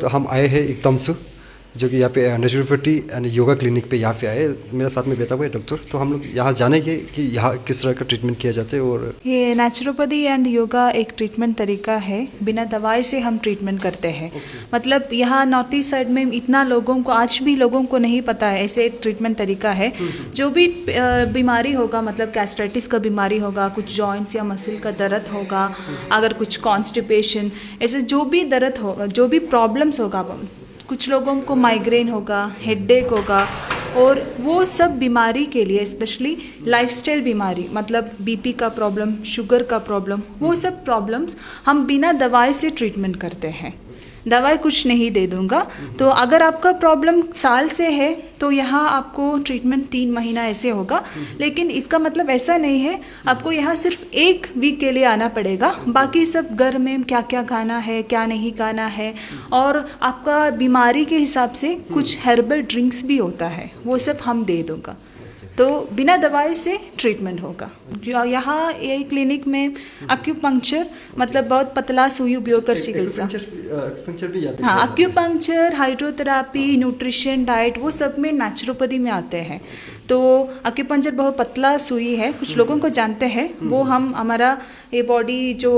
हम आए हैं एकदम से, जो कि यहाँ पे नेचुरोपैथी एंड योगा क्लिनिक पे यहाँ पे आए। मेरा साथ में बैठा हुआ है डॉक्टर, तो हम लोग यहाँ जानेंगे कि यहाँ किस तरह का ट्रीटमेंट किया जाता है। और ये नेचुरोपैथी एंड योगा एक ट्रीटमेंट तरीका है, बिना दवाई से हम ट्रीटमेंट करते हैं। मतलब यहाँ नॉर्थ ईस्ट साइड में इतना लोगों को, आज भी लोगों को नहीं पता है ऐसे एक ट्रीटमेंट तरीका है। जो भी बीमारी होगा, मतलब गैस्ट्राइटिस का बीमारी होगा, कुछ जॉइंट्स या मसल का दर्द होगा, अगर कुछ कॉन्स्टिपेशन, ऐसे जो भी दर्द होगा, जो भी प्रॉब्लम्स होगा, कुछ लोगों को माइग्रेन होगा, हेडेक होगा, और वो सब बीमारी के लिए, स्पेशली लाइफस्टाइल बीमारी, मतलब बीपी का प्रॉब्लम, शुगर का प्रॉब्लम, वो सब प्रॉब्लम्स हम बिना दवाई से ट्रीटमेंट करते हैं। दवाई कुछ नहीं दे दूंगा। तो अगर आपका प्रॉब्लम साल से है तो यहाँ आपको ट्रीटमेंट 3 महीना ऐसे होगा, लेकिन इसका मतलब ऐसा नहीं है आपको यहाँ सिर्फ 1 वीक के लिए आना पड़ेगा। बाकी सब घर में क्या क्या खाना है, क्या नहीं खाना है, और आपका बीमारी के हिसाब से कुछ हर्बल ड्रिंक्स भी होता है, वो सब हम दे दूंगा। तो बिना दवाई से ट्रीटमेंट होगा। यहाँ ये क्लिनिक में अक्यूपंक्चर, मतलब बहुत पतला सुई उपयोग कर चिकित्सा, हाँ, अक्यूपंक्चर, हाइड्रोथेरापी, न्यूट्रिशन, डाइट, वो सब में नेचुरोपैथी में आते हैं। तो अक्यूपंक्चर बहुत पतला सुई है, कुछ लोगों को जानते हैं, वो हम हमारा ये बॉडी जो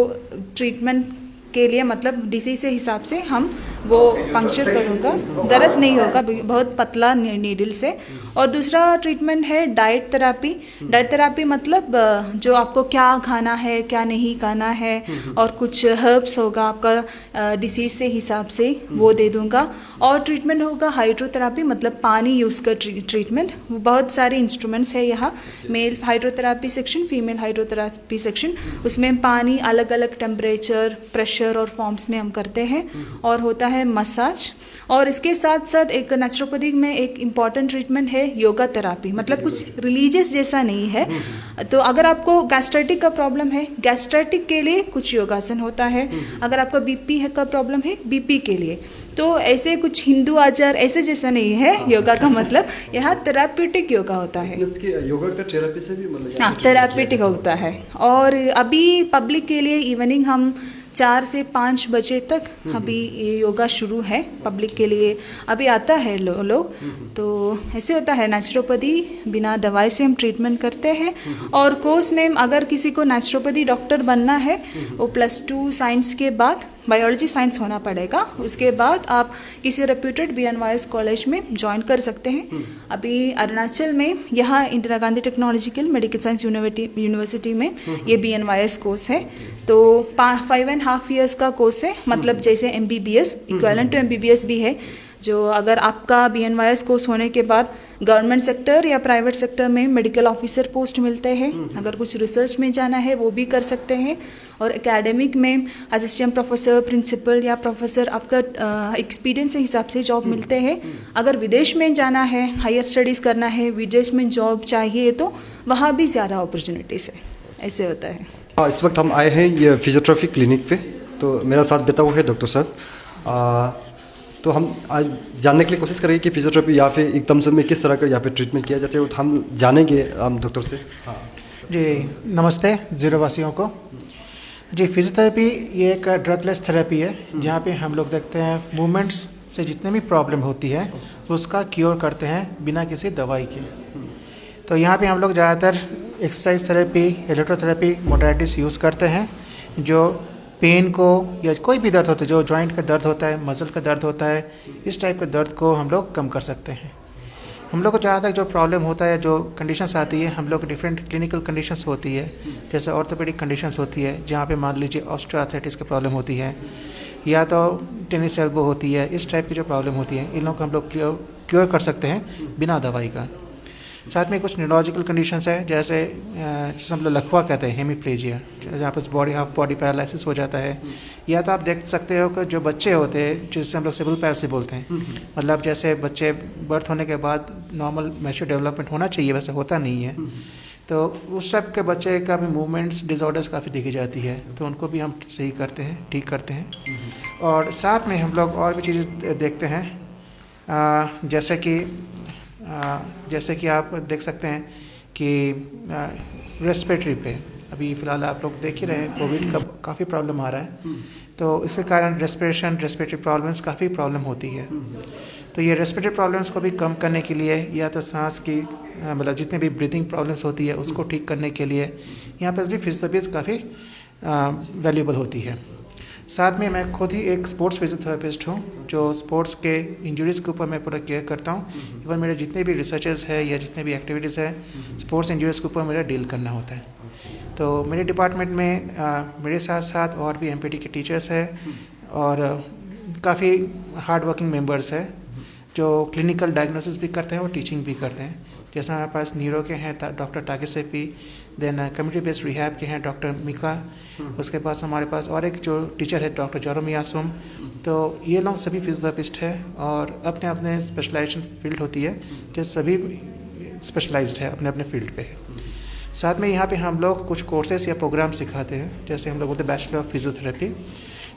ट्रीटमेंट के लिए, मतलब डिसीज के हिसाब से हम वो पंक्चर करूँगा, दर्द नहीं होगा, बहुत पतला नीडल से। और दूसरा ट्रीटमेंट है डाइट थेरापी। डाइट थेरापी मतलब जो आपको क्या खाना है, क्या नहीं खाना है, और कुछ हर्ब्स होगा आपका डिसीज से हिसाब से, वो दे दूँगा। और ट्रीटमेंट होगा हाइड्रोथेरापी, मतलब पानी यूज़ कर ट्रीटमेंट। बहुत सारे इंस्ट्रूमेंट्स है यहाँ, male hydrotherapy section, female hydrotherapy section, उसमें पानी अलग अलग टेम्परेचर, प्रेशर और फॉर्म्स में हम करते हैं। और होता है मसाज। और इसके साथ साथ एक नेचुरोपैथी में एक इम्पॉर्टेंट ट्रीटमेंट है योगा थेरापी, मतलब कुछ रिलीजियस जैसा नहीं है। तो अगर आपको गैस्ट्राइटिक का प्रॉब्लम है, गैस्ट्राइटिक के लिए कुछ योगासन होता है। अगर आपका बीपी का प्रॉब्लम है, बीपी के लिए, तो ऐसे कुछ हिंदू आचार ऐसे जैसा नहीं है योगा का मतलब, यहाँ थेराप्यूटिक योगा होता है। योगा का थेरापी से भी मतलब, हाँ, थेराप्यूटिक होता है। और अभी पब्लिक के लिए इवनिंग हम 4 से 5 बजे तक अभी ये योगा शुरू है पब्लिक के लिए, अभी आता है लोग। तो ऐसे होता है नेचुरोपैथी, बिना दवाई से हम ट्रीटमेंट करते हैं। और कोर्स में अगर किसी को नेचुरोपैथी डॉक्टर बनना है, वो +2 साइंस के बाद बायोलॉजी साइंस होना पड़ेगा। उसके बाद आप किसी रेप्यूटेड BNYS कॉलेज में ज्वाइन कर सकते हैं। अभी अरुणाचल में यहाँ Indira Gandhi technological medical science university में ये BNYS कोर्स है। तो 5.5 ईयर्स का कोर्स है, मतलब जैसे MBBS, इक्विवेलेंट टू MBBS भी है। जो अगर आपका BNYS कोर्स होने के बाद गवर्नमेंट सेक्टर या प्राइवेट सेक्टर में मेडिकल ऑफिसर पोस्ट मिलते हैं। अगर कुछ रिसर्च में जाना है वो भी कर सकते हैं। और एकेडमिक में असिस्टेंट प्रोफेसर, प्रिंसिपल या प्रोफेसर, आपका एक्सपीरियंस के हिसाब से जॉब मिलते हैं। अगर विदेश में जाना है, हायर स्टडीज़ करना है, विदेश में जॉब चाहिए, तो वहाँ भी ज़्यादा अपॉर्चुनिटीज़ है। ऐसे होता है। हाँ, इस वक्त हम आए हैं ये फिजियोथेरेपी क्लिनिक पे। तो मेरा साथ बैठा हुआ है डॉक्टर साहब। तो हम आज जानने के लिए कोशिश करेंगे कि फिजियोथेरेपी यहाँ पे एकदम से में किस तरह का यहाँ पे ट्रीटमेंट किया जाता है, तो हम जानेंगे हम डॉक्टर से। हाँ जी, नमस्ते ज़ीरोवासियों को। जी, फिजियोथेरेपी ये एक ड्रगलेस थेरेपी है, जहाँ पे हम लोग देखते हैं मूवमेंट्स से जितने भी प्रॉब्लम होती है उसका क्योर करते हैं बिना किसी दवाई के। तो यहाँ पे हम लोग ज़्यादातर exercise therapy, electrotherapy modalities use करते हैं, जो पेन को या कोई भी दर्द होता है, जो जॉइंट का दर्द होता है, मसल का दर्द होता है, इस टाइप के दर्द को हम लोग कम कर सकते हैं। हम लोग को जहाँ तक जो प्रॉब्लम होता है, जो कंडीशंस आती है, हम लोग डिफरेंट क्लिनिकल कंडीशंस होती है, जैसे ऑर्थोपेडिक कंडीशंस होती है, जहाँ पे मान लीजिए ऑस्टियोआर्थराइटिस की प्रॉब्लम होती है, या तो टेनिस एल्बो होती है। इस टाइप की जो प्रॉब्लम होती है, इन लोगों को हम लोग क्योर कर सकते हैं बिना दवाई का। साथ में कुछ न्यूरोलॉजिकल कंडीशंस है, जैसे हम लोग लकवा कहते हैं, हेमीप्लेजिया, जहाँ पर हाफ बॉडी पैरालिसिस हो जाता है। या तो आप देख सकते हो कि जो बच्चे होते हैं, जिससे हम लोग सेरेब्रल पैल्सी बोलते हैं, मतलब जैसे बच्चे बर्थ होने के बाद नॉर्मल मैच्योर डेवलपमेंट होना चाहिए, वैसे होता नहीं है। तो उस सब के बच्चे का भी मूवमेंट्स डिसऑर्डर्स काफ़ी देखी जाती है, तो उनको भी हम सही करते हैं, ठीक करते हैं। और साथ में हम लोग और भी चीज़ें देखते हैं, जैसे कि आप देख सकते हैं कि रेस्पिरेटरी पे अभी फ़िलहाल आप लोग देख ही रहे हैं, कोविड का काफ़ी प्रॉब्लम आ रहा है। तो इसके कारण रेस्पिरेटरी प्रॉब्लम्स काफ़ी प्रॉब्लम होती है। तो ये रेस्पिरेटरी प्रॉब्लम्स को भी कम करने के लिए या तो सांस की मतलब जितने भी ब्रीथिंग प्रॉब्लम्स होती है उसको ठीक करने के लिए यहाँ पर भी फिजियोथेरेपी काफ़ी वैल्यूबल होती है। साथ में मैं खुद ही एक स्पोर्ट्स फिजियोथेरेपिस्ट हूँ जो स्पोर्ट्स के इंजरीज़ के ऊपर मैं पूरा केयर करता हूँ। इवन मेरे जितने भी रिसर्चेस है या जितने भी एक्टिविटीज़ है स्पोर्ट्स इंजरीज़ के ऊपर मेरा डील करना होता है। तो मेरे डिपार्टमेंट में मेरे साथ साथ और भी एमपीटी के टीचर्स हैं और काफ़ी हार्ड वर्किंग मेंबर्स हैं जो क्लिनिकल डायग्नोसिस भी करते हैं और टीचिंग भी करते हैं। जैसे हमारे पास न्यूरो के हैं डॉक्टर ताकेसेपी, देन कम्युनिटी बेस्ड रिहैब के हैं डॉक्टर मिका, उसके पास हमारे पास और एक जो टीचर है डॉक्टर जोरोमियासुम। तो ये लोग सभी फिजियोथेरेपिस्ट हैं और अपने अपने स्पेशलाइजेशन फील्ड होती है जो सभी स्पेशलाइज्ड है अपने अपने फील्ड पे। साथ में यहाँ पे हम लोग कुछ कोर्सेस या प्रोग्राम सिखाते हैं, जैसे हम लोग बोलते हैं बैचलर ऑफ फिजियोथेरेपी।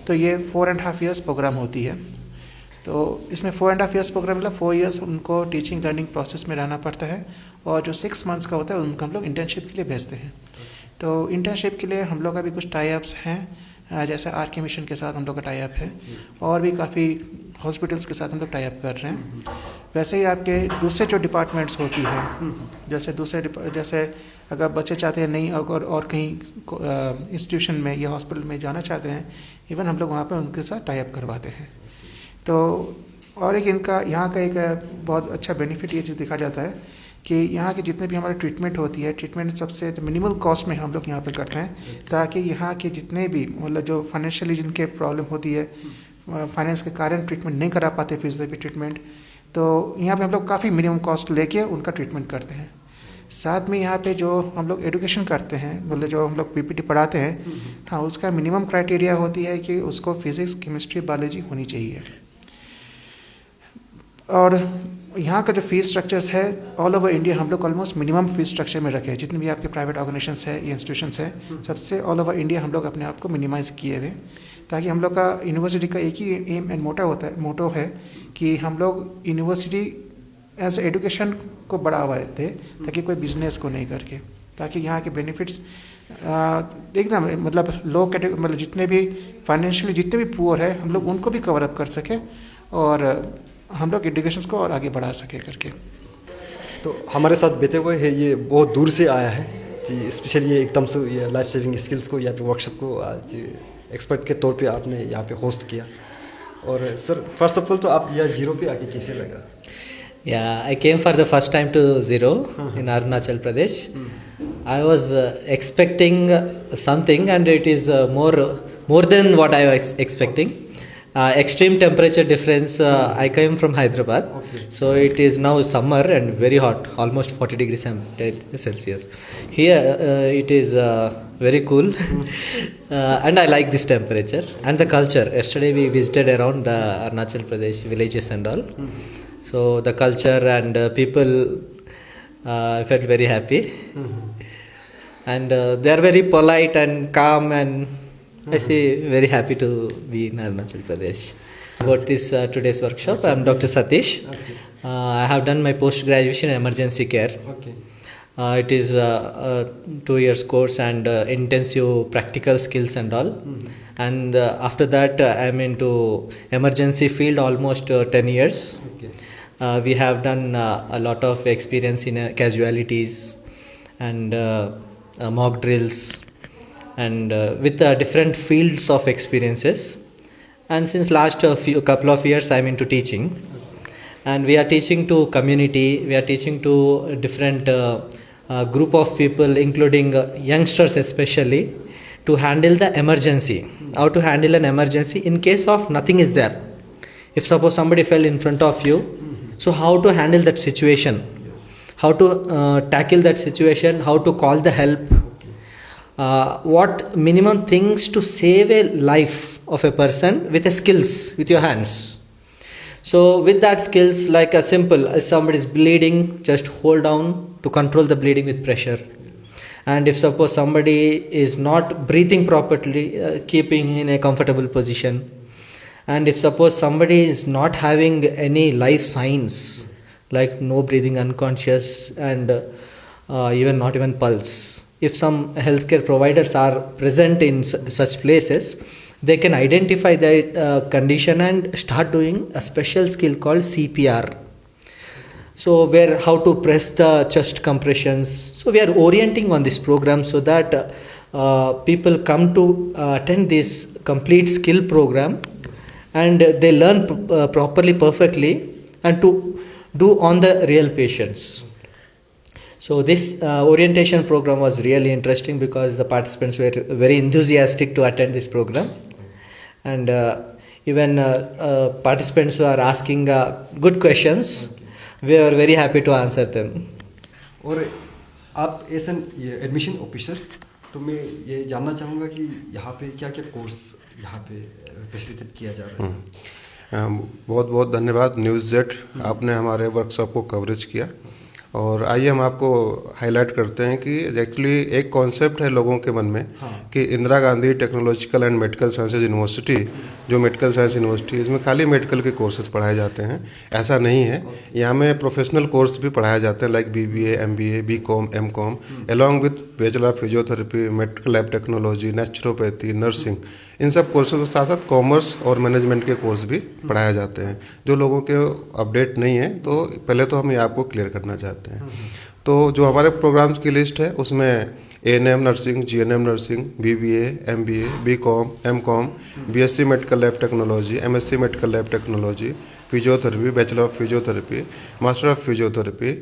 तो ये 4.5 ईयर्स प्रोग्राम होती है। तो इसमें 4.5 ईयर्स प्रोग्राम मतलब 4 ईयर्स उनको टीचिंग लर्निंग प्रोसेस में रहना पड़ता है और जो 6 मंथ्स का होता है उनको हम लोग इंटर्नशिप के लिए भेजते हैं। तो इंटर्नशिप के लिए हम लोग का भी कुछ टाई अप्स हैं, जैसे आर.के. मिशन के साथ हम लोग का टाई अप है और भी काफ़ी हॉस्पिटल्स के साथ हम लोग टाई अप कर रहे हैं। वैसे ही आपके दूसरे जो डिपार्टमेंट्स होती हैं, जैसे अगर बच्चे चाहते हैं नहीं अगर और कहीं इंस्टीट्यूशन में या हॉस्पिटल में जाना चाहते हैं, इवन हम लोग वहाँ पर उनके साथ टाई अप करवाते हैं। तो और एक इनका यहाँ का एक बहुत अच्छा बेनिफिट ये चीज़ देखा जाता है कि यहाँ के जितने भी हमारी ट्रीटमेंट होती है, ट्रीटमेंट सबसे मिनिमल कॉस्ट में हम लोग यहाँ पे करते हैं, ताकि यहाँ के जितने भी मतलब जो फाइनेंशियली जिनके प्रॉब्लम होती है, फाइनेंस के कारण ट्रीटमेंट नहीं करा पाते फिजियोथेरेपी ट्रीटमेंट, तो यहाँ पे हम लोग काफ़ी मिनिमम कॉस्ट लेके उनका ट्रीटमेंट करते हैं। साथ में यहाँ पे जो हम लोग एजुकेशन करते हैं, मतलब जो हम लोग पीपीटी पढ़ाते हैं, हाँ उसका मिनिमम क्राइटेरिया होती है कि उसको फिजिक्स, केमिस्ट्री, बायोलॉजी होनी चाहिए। और यहाँ का जो फीस स्ट्रक्चर्स है ऑल ओवर इंडिया हम लोग ऑलमोस्ट मिनिमम फीस स्ट्रक्चर में रखे हैं। जितने भी आपके प्राइवेट ऑर्गेनाइजेशंस है या इंस्टीट्यूशंस है, सबसे ऑल ओवर इंडिया हम लोग अपने आप को मिनिमाइज़ किए हुए, ताकि हम लोग का यूनिवर्सिटी का एक ही एम एंड मोटो है कि हम लोग यूनिवर्सिटी एज एजुकेशन को बढ़ावा दें, ताकि कोई बिजनेस को नहीं करके, ताकि यहाँ के बेनिफिट्स एकदम मतलब लो कैटेगरी मतलब जितने भी फाइनेंशियली जितने भी पुअर है हम लोग उनको भी कवर अप कर सकें और हम लोग एजुकेशन को और आगे बढ़ा सके करके। तो हमारे साथ बैठे हुए हैं, ये बहुत दूर से आया है जी, स्पेशली ये एकदम से ये लाइफ सेविंग स्किल्स को यहाँ पे वर्कशॉप को आज एक्सपर्ट के तौर पे आपने यहाँ पे होस्ट किया। और सर फर्स्ट ऑफ ऑल तो आप यहाँ जीरो पे आके कैसे लगा? Yeah, I came for the first time to Zero in Arunachal Pradesh. I was expecting something and it is more than what I was expecting. Extreme temperature difference. I came from Hyderabad, so it is now summer and very hot, almost 40 degrees Celsius. Here it is very cool, and I like this temperature and the culture. Yesterday we visited around the Arunachal Pradesh villages and all. So the culture and people, I felt very happy, and they are very polite and calm, and I say very happy to be in Arunachal Pradesh. About this today's workshop, I am Dr. Satish. I have done my post graduation in emergency care. It is a 2 years course and intensive practical skills and all. And after that, I am into emergency field almost 10 years. We have done a lot of experience in casualties and mock drills and with different fields of experiences. And since last couple of years I am into teaching, and we are teaching to community, we are teaching to different group of people including youngsters especially, to handle the emergency, how to handle an emergency in case of nothing is there. If suppose somebody fell in front of you, so how to handle that situation, how to tackle that situation, how to call the help, what minimum things to save a life of a person with a skills with your hands. So with that skills, like a simple, if somebody is bleeding, just hold down to control the bleeding with pressure. And if suppose somebody is not breathing properly, keeping in a comfortable position. And if suppose somebody is not having any life signs, like no breathing, unconscious, and even not even pulse, if some healthcare providers are present in such places, they can identify that condition and start doing a special skill called CPR. So where how to press the chest compressions. So we are orienting on this program so that people come to attend this complete skill program and they learn properly, perfectly, and to do on the real patients. So this orientation program was really interesting because the participants were very enthusiastic to attend this program, and even participants who are asking good questions, we are very happy to answer them. और आप as an admission officers, तो मैं ये जानना चाहूँगा कि यहाँ पे क्या क्या कोर्स यहाँ पे फैसिलिटेट किया जा रहा है। बहुत बहुत धन्यवाद न्यूज़ जेड, आपने हमारे वर्कशॉप को कवरेज किया। और आइए हम आपको हाईलाइट करते हैं कि एक्चुअली एक कॉन्सेप्ट है लोगों के मन में कि Indira Gandhi technological and medical sciences university, जो मेडिकल साइंस यूनिवर्सिटी है, इसमें खाली मेडिकल के कोर्सेज पढ़ाए जाते हैं। ऐसा नहीं है, यहाँ में प्रोफेशनल कोर्स भी पढ़ाए जाते हैं like BBA, MBA, BCom, MCom, along with bachelor of physiotherapy, medical lab technology, naturopathy, nursing. इन सब कोर्सों के साथ साथ कॉमर्स और मैनेजमेंट के कोर्स भी पढ़ाए जाते हैं। जो लोगों के अपडेट नहीं है, तो पहले तो हम ये आपको क्लियर करना चाहते हैं। तो जो हमारे प्रोग्राम्स की लिस्ट है उसमें ANM nursing, GNM nursing, BBA, MBA, BCom, MCom, BSc medical lab technology, MSc medical lab technology, physiotherapy, bachelor of physiotherapy, master of physiotherapy,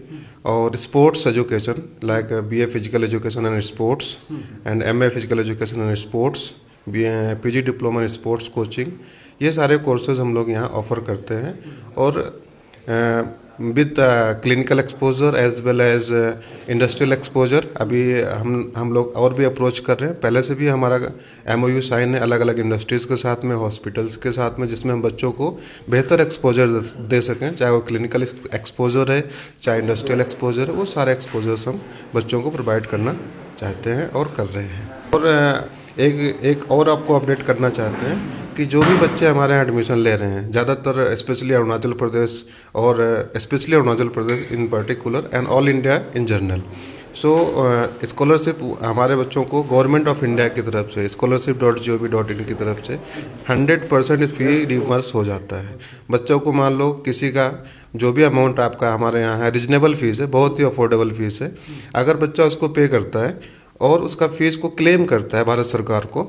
और sports education like BA physical education and sports and MA physical education and sports, PG diploma in sports coaching. ये सारे courses हम लोग यहाँ offer करते हैं, और with clinical exposure as well as industrial exposure. अभी हम लोग और भी अप्रोच कर रहे हैं, पहले से भी हमारा MOU साइन है अलग अलग इंडस्ट्रीज़ के साथ में, हॉस्पिटल्स के साथ में, जिसमें हम बच्चों को बेहतर एक्सपोजर दे सकें, चाहे वो क्लिनिकल एक्सपोजर है, चाहे इंडस्ट्रियल एक्सपोजर है। वो सारे एक्सपोजर्स हम बच्चों को प्रोवाइड करना चाहते हैं और कर रहे हैं। और एक और आपको अपडेट करना चाहते हैं कि जो भी बच्चे हमारे यहाँ एडमिशन ले रहे हैं, ज़्यादातर स्पेशली अरुणाचल प्रदेश, और specially Arunachal Pradesh in particular and all India in general. So scholarship हमारे बच्चों को गवर्नमेंट ऑफ इंडिया की तरफ से scholarship.gov.in की तरफ से 100% फी रिवर्स हो जाता है। बच्चों को मान लो किसी का जो भी अमाउंट आपका हमारे यहाँ है, रिजनेबल फीस है, बहुत ही अफोर्डेबल फीस है। अगर बच्चा उसको पे करता है और उसका फीस को क्लेम करता है भारत सरकार को,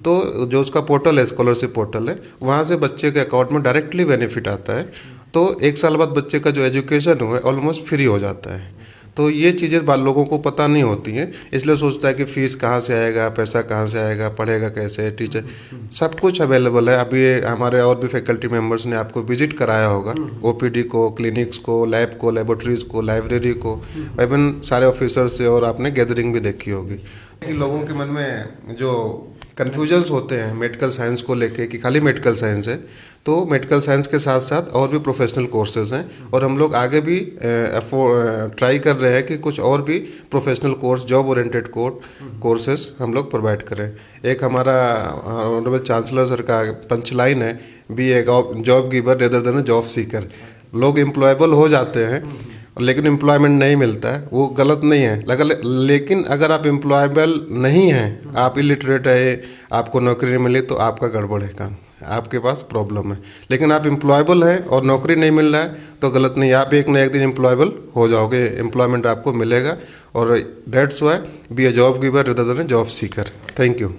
तो जो उसका पोर्टल है, स्कॉलरशिप पोर्टल है, वहाँ से बच्चे के अकाउंट में डायरेक्टली बेनिफिट आता है। तो 1 साल बाद बच्चे का जो एजुकेशन है ऑलमोस्ट फ्री हो जाता है। तो ये चीज़ें लोगों को पता नहीं होती हैं, इसलिए सोचता है कि फ़ीस कहाँ से आएगा, पैसा कहाँ से आएगा, पढ़ेगा कैसे, टीचर। सब कुछ अवेलेबल है। अभी हमारे और भी फैकल्टी मेंबर्स ने आपको विजिट कराया होगा, OPD को, क्लिनिक्स को, लैब को, लेबोरेटरीज़ को, लाइब्रेरी को, इवन सारे ऑफिसर से, और आपने गैदरिंग भी देखी होगी। लोगों के मन में जो कन्फ्यूजन्स होते हैं मेडिकल साइंस को लेके कि खाली मेडिकल साइंस है, तो मेडिकल साइंस के साथ साथ और भी प्रोफेशनल कोर्सेज हैं, और हम लोग आगे भी ट्राई कर रहे हैं कि कुछ और भी professional course, job oriented courses हम लोग प्रोवाइड करें। एक हमारा ऑनरेबल चांसलर सर का पंचलाइन है, be a job giver rather than job seeker. लोग एम्प्लॉयबल हो जाते हैं लेकिन एम्प्लॉयमेंट नहीं मिलता है, वो गलत नहीं है। लेकिन अगर आप एम्प्लॉयबल नहीं हैं, आप इलिटरेट है, आपको नौकरी नहीं मिली, तो आपका गड़बड़ है काम, आपके पास प्रॉब्लम है। लेकिन आप एम्प्लॉयबल हैं और नौकरी नहीं मिल रहा है तो गलत नहीं है, आप एक न एक दिन एम्प्लॉयबल हो जाओगे, एम्प्लॉयमेंट आपको मिलेगा। और that's why be a job giver rather than job seeker. Thank you.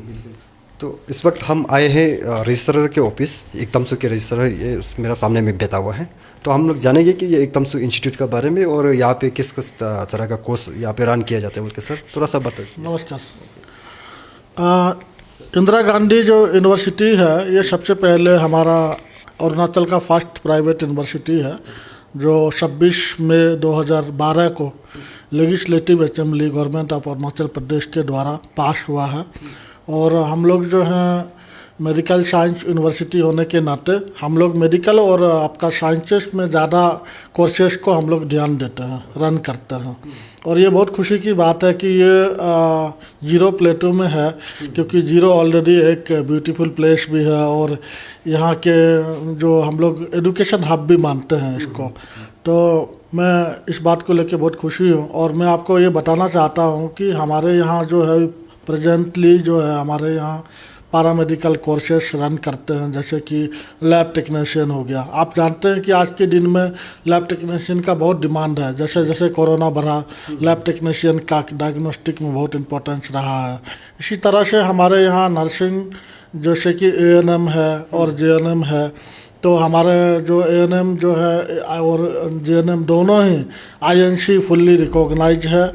तो इस वक्त हम आए हैं रजिस्ट्रार के ऑफिस, एकदमसु के रजिस्ट्रार ये मेरा सामने में बैठा हुआ है। तो हम लोग जानेंगे कि ये एकदमसु इंस्टीट्यूट के बारे में और यहाँ पे किस किस तरह का कोर्स यहाँ पे रन किया जाता है, बोल के सर थोड़ा सा बताइए। नमस्कार सर। इंदिरा गांधी जो यूनिवर्सिटी है, ये सबसे पहले हमारा अरुणाचल का फर्स्ट प्राइवेट यूनिवर्सिटी है, जो 26 मई 2012 को legislative assembly government of Arunachal Pradesh के द्वारा पास हुआ है। और हम लोग जो हैं मेडिकल साइंस यूनिवर्सिटी होने के नाते हम लोग मेडिकल और आपका साइंसेस में ज़्यादा कोर्सेज को हम लोग ध्यान देते हैं, रन करते हैं। और ये बहुत खुशी की बात है कि ये जीरो प्लेटू में है, क्योंकि जीरो ऑलरेडी एक ब्यूटीफुल प्लेस भी है और यहाँ के जो हम लोग एजुकेशन हब भी मानते हैं इसको। तो मैं इस बात को लेकर बहुत खुशी हूँ। और मैं आपको ये बताना चाहता हूँ कि हमारे यहाँ जो है प्रेजेंटली जो है हमारे यहाँ पैरामेडिकल कोर्सेस रन करते हैं, जैसे कि लैब टेक्नीशियन हो गया। आप जानते हैं कि आज के दिन में लैब टेक्नीशियन का बहुत डिमांड है। जैसे जैसे कोरोना बढ़ा, लैब टेक्नीशियन का डायग्नोस्टिक में बहुत इम्पोर्टेंस रहा है। इसी तरह से हमारे यहाँ नर्सिंग जैसे कि ANM है और JNM है, तो हमारे जो ANM जो है और JNM दोनों ही INC फुल्ली रिकॉग्नाइज है,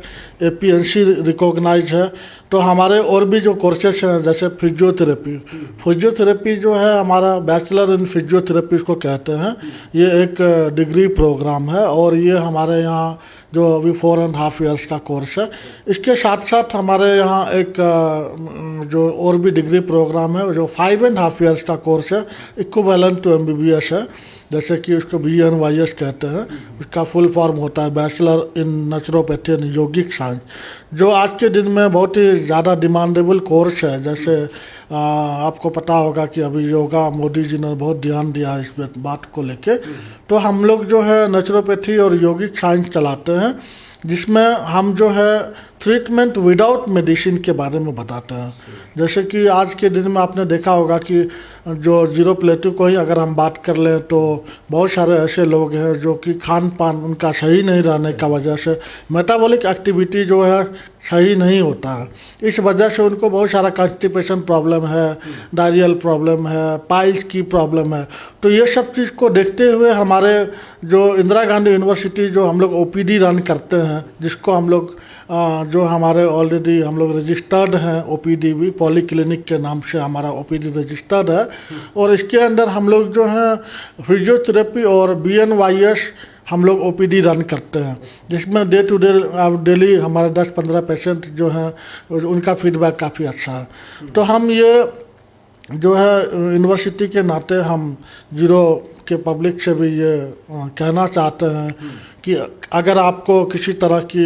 APNC रिकॉग्नाइज है। तो हमारे और भी जो कोर्सेस हैं जैसे फिजियोथेरेपी जो है हमारा बैचलर इन फिजियोथेरेपी इसको कहते हैं। ये एक डिग्री प्रोग्राम है और ये हमारे यहाँ जो अभी 4.5 ईयर्स का कोर्स है। इसके साथ साथ हमारे यहाँ एक जो और भी डिग्री प्रोग्राम है जो 5.5 ईयर्स का कोर्स है, इक्विवेलेंट टू MBBS है, जैसे कि उसको BNYS कहते हैं। उसका फुल फॉर्म होता है bachelor in naturopathy and yogic science, जो आज के दिन में बहुत ही ज़्यादा डिमांडेबल कोर्स है। जैसे आपको पता होगा कि अभी योगा मोदी जी ने बहुत ध्यान दिया है इस बात को लेके। तो हम लोग जो है नेचुरोपैथी और योगिक साइंस चलाते हैं, जिसमें हम जो है ट्रीटमेंट विदाउट मेडिसिन के बारे में बताते हैं। जैसे कि आज के दिन में आपने देखा होगा कि जो जीरो प्लेटू को ही अगर हम बात कर लें तो बहुत सारे ऐसे लोग हैं जो कि खान पान उनका सही नहीं रहने का वजह से मेटाबॉलिक एक्टिविटी जो है सही नहीं होता है। इस वजह से उनको बहुत सारा कॉन्स्टिपेशन प्रॉब्लम है, डायरियल प्रॉब्लम है, पाइल्स की प्रॉब्लम है। तो ये सब चीज़ को देखते हुए हमारे जो इंदिरा गांधी यूनिवर्सिटी जो हम लोग OPD रन करते हैं, जिसको हम लोग जो हमारे ऑलरेडी हम लोग रजिस्टर्ड हैं OPD भी, पॉली क्लिनिक के नाम से हमारा OPD रजिस्टर्ड है। और इसके अंदर हम लोग जो हैं फिजियोथेरेपी और BNYS हम लोग OPD रन करते हैं, जिसमें डे टू डे डेली हमारे 10-15 पेशेंट जो हैं उनका फीडबैक काफ़ी अच्छा है। तो हम ये जो है यूनिवर्सिटी के नाते हम जीरो के पब्लिक से भी ये कहना चाहते हैं कि अगर आपको किसी तरह की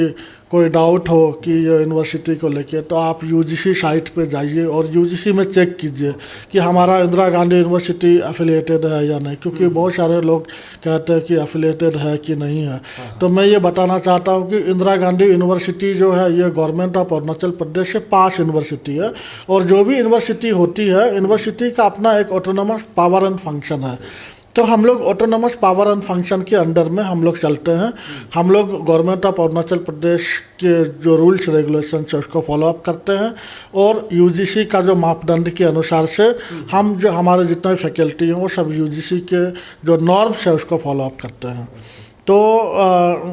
कोई डाउट हो कि ये यूनिवर्सिटी को लेके, तो आप UGC साइट पे जाइए और UGC में चेक कीजिए कि हमारा इंदिरा गांधी यूनिवर्सिटी एफिलिएटेड है या नहीं, क्योंकि बहुत सारे लोग कहते हैं कि एफिलिएटेड है कि नहीं है। तो मैं ये बताना चाहता हूँ कि इंदिरा गांधी यूनिवर्सिटी जो है ये गवर्नमेंट ऑफ अरुणाचल प्रदेश से पास यूनिवर्सिटी है। और जो भी यूनिवर्सिटी होती है, यूनिवर्सिटी का अपना एक ऑटोनोमस पावर एंड फंक्शन है। तो हम लोग ऑटोनोमस पावर एंड फंक्शन के अंडर में हम लोग चलते हैं। हम लोग गवर्नमेंट ऑफ अरुणाचल प्रदेश के जो रूल्स रेगुलेशन है उसको फॉलो अप करते हैं और UGC का जो मापदंड के अनुसार से हम जो हमारे जितने भी फैकल्टी हैं वो सब UGC के जो नॉर्म्स है उसको फॉलो अप करते हैं। तो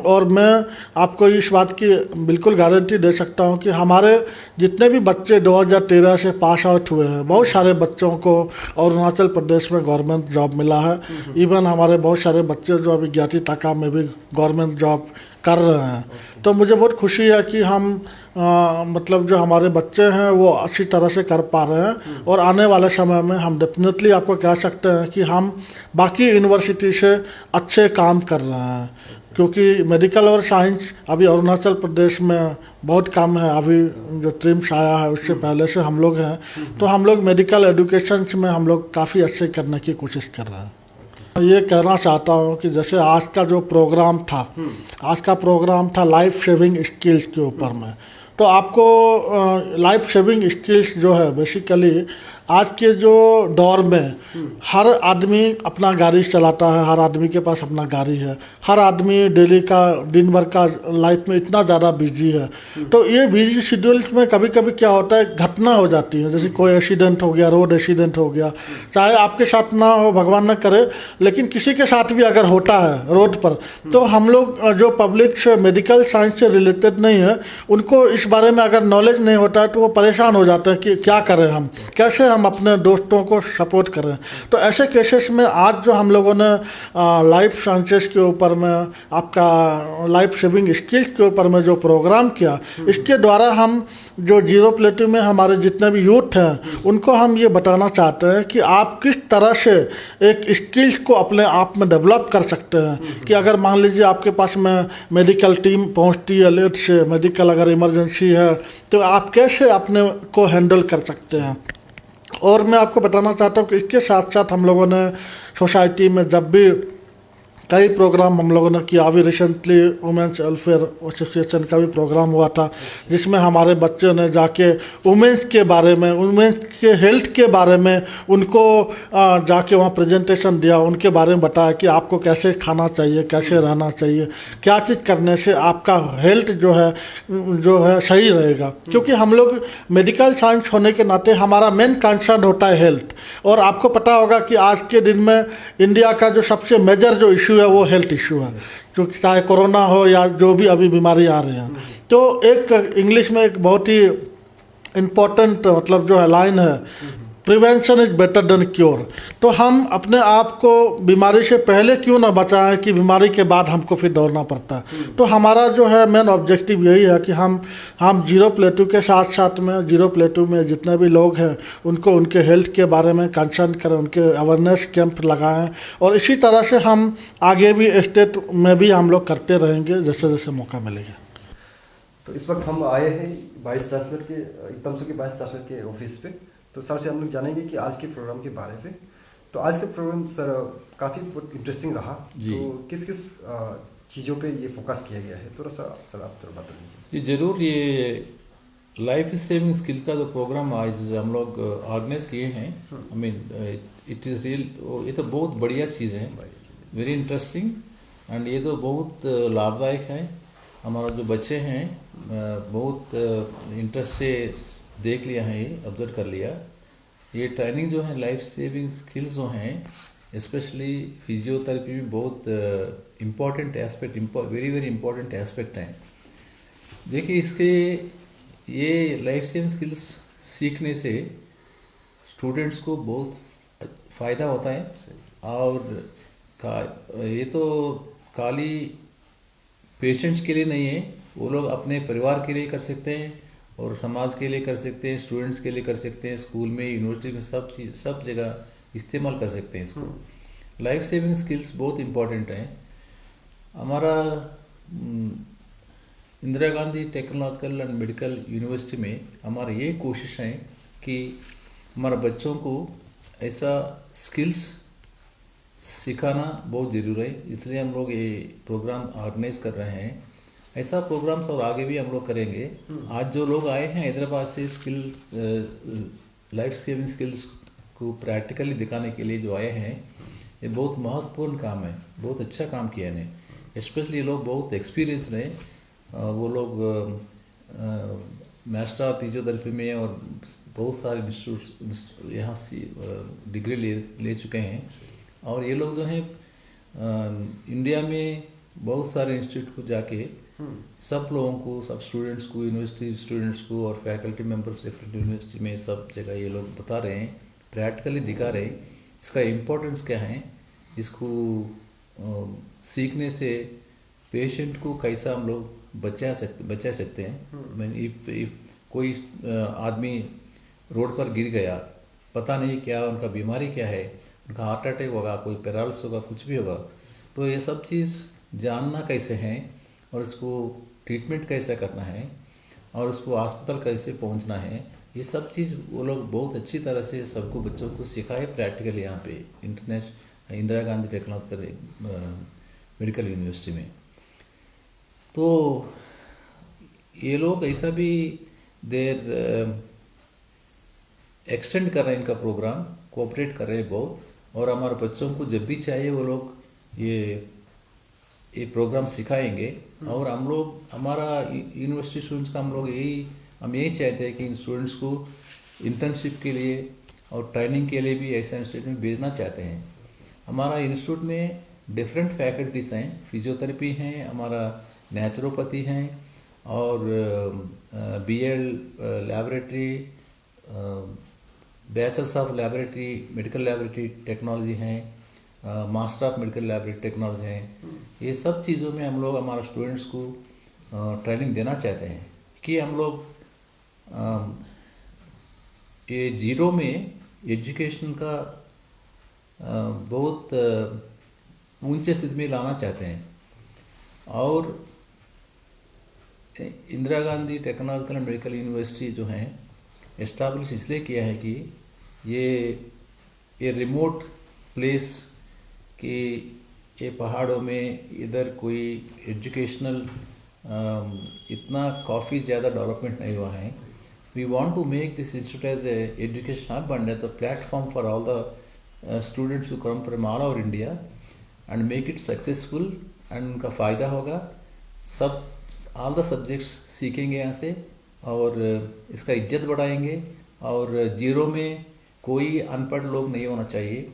और मैं आपको इस बात की बिल्कुल गारंटी दे सकता हूं कि हमारे जितने भी बच्चे 2013 से पास आउट हुए हैं, बहुत सारे बच्चों को अरुणाचल प्रदेश में गवर्नमेंट जॉब मिला है। इवन हमारे बहुत सारे बच्चे जो अभी ज्ञाति ताका में भी गवर्नमेंट जॉब कर रहे हैं। तो मुझे बहुत खुशी है कि हम मतलब जो हमारे बच्चे हैं वो अच्छी तरह से कर पा रहे हैं। और आने वाले समय में हम डेफिनेटली आपको कह सकते हैं कि हम बाकी यूनिवर्सिटी से अच्छे काम कर रहे हैं, क्योंकि मेडिकल और साइंस अभी अरुणाचल प्रदेश में बहुत कम है। अभी जो ट्रिम्स आया है उससे पहले से हम लोग हैं, तो हम लोग मेडिकल एजुकेशन में हम लोग काफ़ी अच्छे करने की कोशिश कर रहे हैं। ये कहना चाहता हूँ कि जैसे आज का जो प्रोग्राम था, आज का प्रोग्राम था लाइफ सेविंग स्किल्स के ऊपर में। तो आपको लाइफ सेविंग स्किल्स जो है बेसिकली आज के जो दौर में हर आदमी अपना गाड़ी चलाता है, हर आदमी के पास अपना गाड़ी है, हर आदमी डेली का दिन भर का लाइफ में इतना ज़्यादा बिजी है। तो ये बिजी शेड्यूल्स में कभी कभी क्या होता है, घटना हो जाती है। जैसे कोई एक्सीडेंट हो गया, रोड एक्सीडेंट हो गया, चाहे आपके साथ ना हो, भगवान न करे, लेकिन किसी के साथ भी अगर होता है रोड पर, तो हम लोग जो पब्लिक से मेडिकल साइंस से रिलेटेड नहीं है, उनको इस बारे में अगर नॉलेज नहीं होता है तो वो परेशान हो जाते हैं कि क्या करें, हम कैसे हम अपने दोस्तों को सपोर्ट करें। तो ऐसे केसेस में आज जो हम लोगों ने लाइफ साइंसेस के ऊपर में, आपका लाइफ सेविंग स्किल्स के ऊपर में जो प्रोग्राम किया, इसके द्वारा हम जो जीरो प्लेटू में हमारे जितने भी यूथ हैं उनको हम ये बताना चाहते हैं कि आप किस तरह से एक स्किल्स को अपने आप में डेवलप कर सकते हैं। कि अगर मान लीजिए आपके पास में मेडिकल टीम पहुंचती है लेट से, मेडिकल अगर इमरजेंसी है, तो आप कैसे अपने को हैंडल कर सकते हैं। और मैं आपको बताना चाहता हूँ कि इसके साथ साथ हम लोगों ने सोसाइटी में जब भी कई प्रोग्राम हम लोगों ने किया। अभी रिसेंटली वुमेंस वेलफेयर एसोसिएशन का भी प्रोग्राम हुआ था, जिसमें हमारे बच्चों ने जाके वुमेंस के बारे में, वुमेंस के हेल्थ के बारे में उनको जाके वहाँ प्रेजेंटेशन दिया, उनके बारे में बताया कि आपको कैसे खाना चाहिए, कैसे रहना चाहिए, क्या चीज़ करने से आपका हेल्थ जो है सही रहेगा। क्योंकि हम लोग मेडिकल साइंस होने के नाते हमारा मेन कंसर्न होता है हेल्थ। और आपको पता होगा कि आज के दिन में इंडिया का जो सबसे मेजर जो इशू है वो हेल्थ इशू है, क्योंकि चाहे कोरोना हो या जो भी अभी बीमारी आ रही है। तो एक इंग्लिश में एक बहुत ही इम्पोर्टेंट मतलब जो है लाइन है, prevention is better than cure. तो हम अपने आप को बीमारी से पहले क्यों ना बचाएं कि बीमारी के बाद हमको फिर दौड़ना पड़ता है। तो हमारा जो है मेन ऑब्जेक्टिव यही है कि हम जीरो प्लेटू के साथ साथ में जीरो प्लेटू में जितने भी लोग हैं उनको उनके हेल्थ के बारे में कंसर्न करें, उनके अवेयरनेस कैंप लगाएं। और इसी तरह से हम आगे भी स्टेट में भी हम लोग करते रहेंगे जैसे जैसे मौका मिलेगा। तो इस वक्त हम आए हैं वाइस चांसलर के, एकदम से वाइस चांसलर के ऑफिस पे। तो सर से हम लोग जानेंगे कि आज के प्रोग्राम के बारे में। तो आज का प्रोग्राम सर काफ़ी इंटरेस्टिंग रहा जी। तो किस किस चीज़ों पे ये फोकस किया गया है, थोड़ा सा सर आप थोड़ा बता दीजिए। जी ज़रूर। ये लाइफ सेविंग स्किल्स का जो प्रोग्राम आज हम लोग ऑर्गेनाइज किए हैं, I mean it is real, ये तो बहुत बढ़िया चीज़ है, वेरी इंटरेस्टिंग। एंड ये तो बहुत लाभदायक है। हमारा जो बच्चे हैं बहुत इंटरेस्ट से देख लिया है, ये ऑब्जर्व कर लिया। ये ट्रेनिंग जो है लाइफ सेविंग स्किल्स जो हैं, स्पेशली फिजियोथेरेपी में बहुत important aspect, very very important aspect हैं। देखिए इसके ये लाइफ सेविंग स्किल्स सीखने से स्टूडेंट्स को बहुत फ़ायदा होता है। और ये तो खाली पेशेंट्स के लिए नहीं है, वो लोग अपने परिवार के लिए कर सकते हैं और समाज के लिए कर सकते हैं, स्टूडेंट्स के लिए कर सकते हैं, स्कूल में, यूनिवर्सिटी में, सब जगह इस्तेमाल कर सकते हैं इसको। लाइफ सेविंग स्किल्स बहुत इम्पॉर्टेंट हैं। हमारा Indira Gandhi technological and medical university में हमारा ये कोशिश है कि हमारे बच्चों को ऐसा स्किल्स सिखाना बहुत ज़रूरी है। इसलिए हम लोग ये प्रोग्राम ऑर्गेनाइज कर रहे हैं। ऐसा प्रोग्राम्स और आगे भी हम लोग करेंगे। आज जो लोग आए हैं हैदराबाद से लाइफ सेविंग स्किल्स को प्रैक्टिकली दिखाने के लिए जो आए हैं, ये बहुत महत्वपूर्ण काम है, बहुत अच्छा काम किया इन्हें। स्पेशली ये लोग बहुत एक्सपीरियंस हैं। वो लोग मास्टर ऑफ फिजियोथेरेपी में और बहुत सारे इंस्टीट्यूट यहाँ से डिग्री ले चुके हैं। और ये लोग जो हैं इंडिया में बहुत सारे इंस्टीट्यूट को जाके सब लोगों को, सब स्टूडेंट्स को, यूनिवर्सिटी स्टूडेंट्स को और फैकल्टी मेंबर्स डिफरेंट यूनिवर्सिटी में सब जगह ये लोग बता रहे हैं, प्रैक्टिकली दिखा रहे हैं इसका इम्पोर्टेंस क्या है। इसको सीखने से पेशेंट को कैसा हम लोग बचा सकते हैं। मैंने इफ कोई आदमी रोड पर गिर गया, पता नहीं क्या उनका बीमारी क्या है, उनका हार्ट अटैक होगा, कोई पैरालिसिस होगा, कुछ भी होगा, तो ये सब चीज़ जानना कैसे है और इसको ट्रीटमेंट कैसे करना है और उसको अस्पताल कैसे पहुंचना है, ये सब चीज़ वो लोग बहुत अच्छी तरह से सबको बच्चों को सिखाए प्रैक्टिकली यहाँ पे international Indira Gandhi technological medical university में। तो ये लोग ऐसा भी देर एक्सटेंड कर रहे हैं इनका प्रोग्राम, कोऑपरेट कर रहे हैं बहुत। और हमारे बच्चों को जब भी चाहिए वो लोग ये प्रोग्राम सिखाएंगे। और हम लोग, हमारा यूनिवर्सिटी स्टूडेंट्स का हम यही चाहते हैं कि इन स्टूडेंट्स को इंटर्नशिप के लिए और ट्रेनिंग के लिए भी ऐसे इंस्टीट्यूट में भेजना चाहते हैं। हमारा इंस्टीट्यूट में डिफरेंट फैकल्टीज़ हैं, फिजियोथेरेपी हैं, हमारा नेचुरोपैथी हैं और BEd laboratory, bachelors of laboratory medical laboratory technology हैं, master of medical laboratory technology हैं। ये सब चीज़ों में हम लोग हमारे स्टूडेंट्स को ट्रेनिंग देना चाहते हैं कि हम लोग ये जीरो में एजुकेशन का बहुत ऊंचे स्थिति में लाना चाहते हैं। और Indira Gandhi technological and medical university जो है एस्टाब्लिश इसलिए किया है कि ये रिमोट प्लेस की ये पहाड़ों में इधर कोई एजुकेशनल इतना काफ़ी ज़्यादा डेवलपमेंट नहीं हुआ है. We want to make this institute as a education hub and as a platform for all the students who come from all over India and make it successful and उनका फ़ायदा होगा. सब all the subjects सीखेंगे यहाँ से और इसका इज्जत बढ़ाएंगे और जीरो में कोई अनपढ़ लोग नहीं होना चाहिए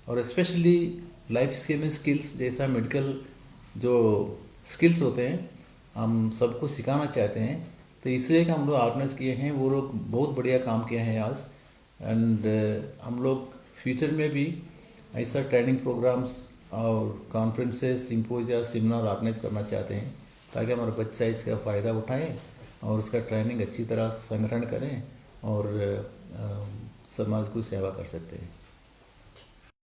और स्पेशली लाइफ सेविंग स्किल्स जैसा मेडिकल जो स्किल्स होते हैं हम सबको सिखाना चाहते हैं. तो इसलिए कि हम लोग ऑर्गेनाइज किए हैं. वो लोग बहुत बढ़िया काम किए हैं आज एंड हम लोग फ्यूचर में भी ऐसा ट्रेनिंग प्रोग्राम्स और कॉन्फ्रेंसेस सिम्पोजिया सेमिनार ऑर्गेनाइज करना चाहते हैं ताकि हमारा बच्चा इसका फ़ायदा उठाएं और उसका ट्रेनिंग अच्छी तरह संग्रहण करें और समाज को सेवा कर सकते हैं.